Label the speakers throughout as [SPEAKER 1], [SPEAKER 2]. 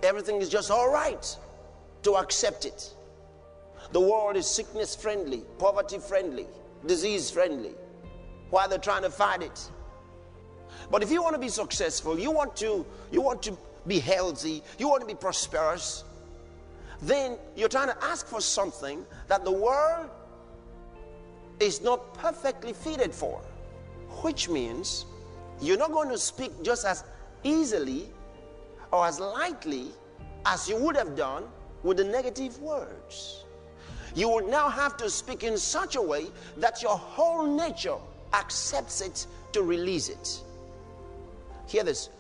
[SPEAKER 1] everything is just all right to accept it. The world is sickness friendly, poverty friendly, disease friendly. Why they're trying to fight it. But if you want to be successful, you want to be healthy, you want to be prosperous, then you're trying to ask for something that the world is not perfectly fitted for. Which means you're not going to speak just as easily or as lightly as you would have done with the negative words. You would now have to speak in such a way that your whole nature accepts it to release it. Hear this.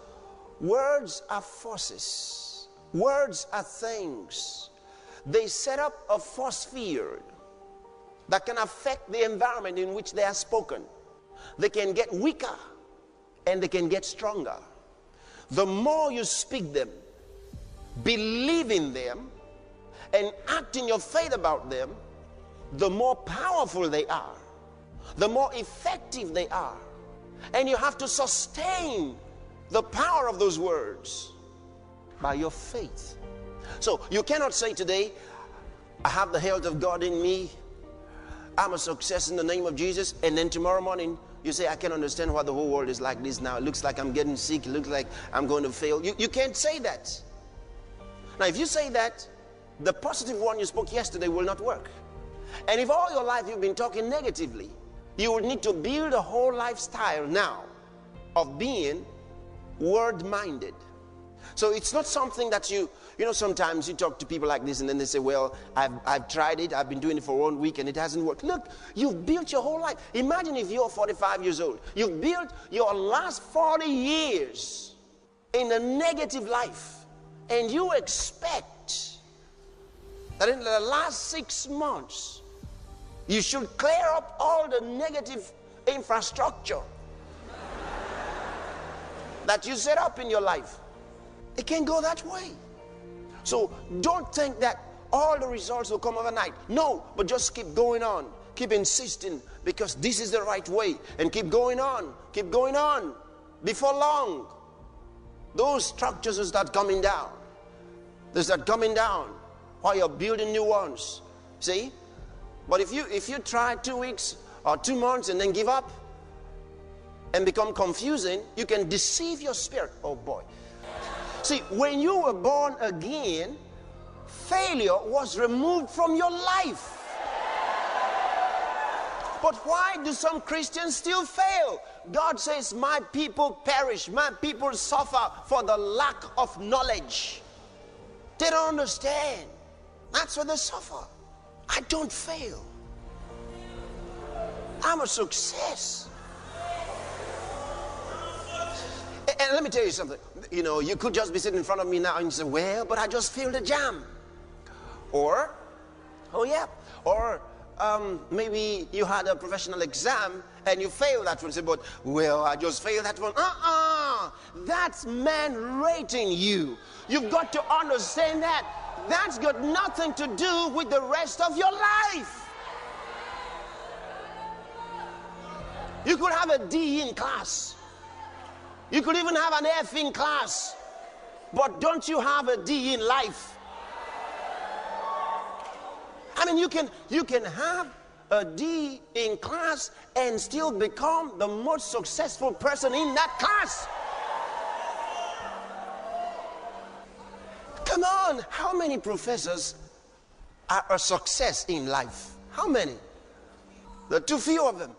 [SPEAKER 1] Words are forces. Words are things. They set up a force field that can affect the environment in which they are spoken. They can get weaker and they can get stronger. The more you speak them, believe in them, and act in your faith about them, the more powerful they are, the more effective they are. And you have to sustain the power of those words by your faith. So you cannot say today, I have the health of God in me, I'm a success in the name of Jesus, and then tomorrow morning you say, I can't understand why the whole world is like this now. It looks like I'm getting sick. It looks like I'm going to fail. You can't say that. Now, if you say that, the positive one you spoke yesterday will not work. And if all your life you've been talking negatively, you will need to build a whole lifestyle now of being word-minded. So it's not something that you know, sometimes you talk to people like this and then they say, well, I've tried it, I've been doing it for 1 week and it hasn't worked. Look, you've built your whole life. Imagine if you're 45 years old. You've built your last 40 years in a negative life, and you expect that in the last 6 months you should clear up all the negative infrastructure that you set up in your life. It can't go that way. So don't think that all the results will come overnight. No, but just keep going on. Keep insisting, because this is the right way. And keep going on. Keep going on. Before long, those structures will start coming down. They start coming down while you're building new ones. See? But if you try 2 weeks or 2 months and then give up and become confusing, you can deceive your spirit. Oh boy. See, when you were born again, failure was removed from your life. But why do some Christians still fail? God says, my people perish, my people suffer for the lack of knowledge. They don't understand. That's why they suffer. I don't fail. I'm a success. And let me tell you something. You know, you could just be sitting in front of me now and say, well, but I just failed the jam. Or, oh yeah, or maybe you had a professional exam and you failed that one. Say, but, well, I just failed that one. That's man rating you. You've got to understand that. That's got nothing to do with the rest of your life. You could have a D in class. You could even have an F in class. But don't you have a D in life? I mean, you can have a D in class and still become the most successful person in that class. Come on, how many professors are a success in life? How many? There are too few of them.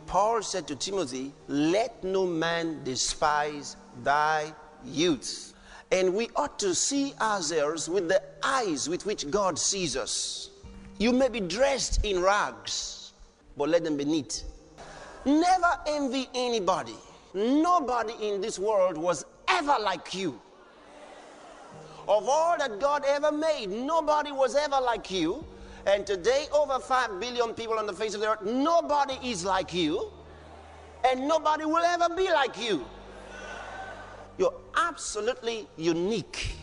[SPEAKER 1] Paul said to Timothy, let no man despise thy youth. And we ought to see ourselves with the eyes with which God sees us. You may be dressed in rags, but let them be neat. Never envy anybody. Nobody in this world was ever like you. Of all that God ever made, nobody was ever like you. And today, over 5 billion people on the face of the earth, nobody is like you. And nobody will ever be like you. You're absolutely unique.